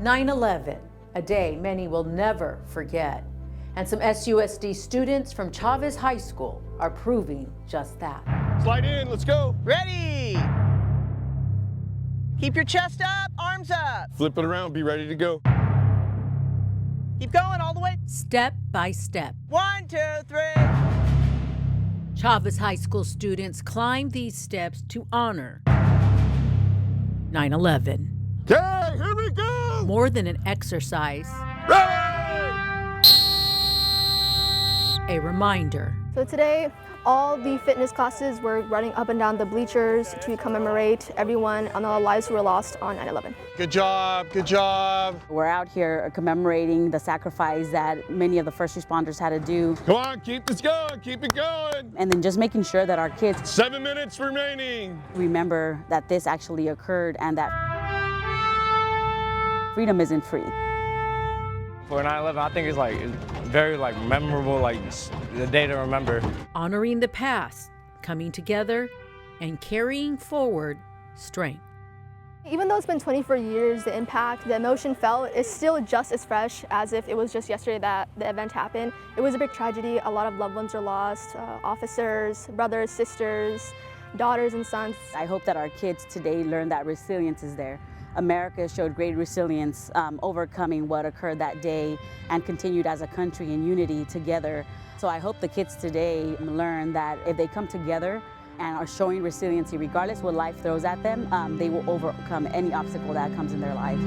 9/11, a day many will never forget. And some SUSD students from Chavez High School are proving just that. Slide in, let's go. Ready! Keep your chest up, arms up. Flip it around, be ready to go. Keep going all the way. Step by step, 1, 2, 3. Chavez High School students climb these steps to honor 9/11. Okay, here we go. More than an exercise, Ready! a reminder. So today, all the fitness classes were running up and down the bleachers to commemorate everyone and all the lives who were lost on 9/11. Good job, good job. We're out here commemorating the sacrifice that many of the first responders had to do. Come on, keep this going, keep it going. And then just making sure that our kids 7 minutes remaining. remember that this actually occurred and that freedom isn't free. For 9/11, I think it's very memorable, the day to remember. Honoring the past, coming together, and carrying forward strength. Even though it's been 24 years, the impact, the emotion felt is still just as fresh as if it was just yesterday that the event happened. It was a big tragedy. A lot of loved ones are lost, officers, brothers, sisters, daughters and sons. I hope that our kids today learn that resilience is there. America showed great resilience, overcoming what occurred that day and continued as a country in unity together. So I hope the kids today learn that if they come together and are showing resiliency, regardless what life throws at them, they will overcome any obstacle that comes in their life.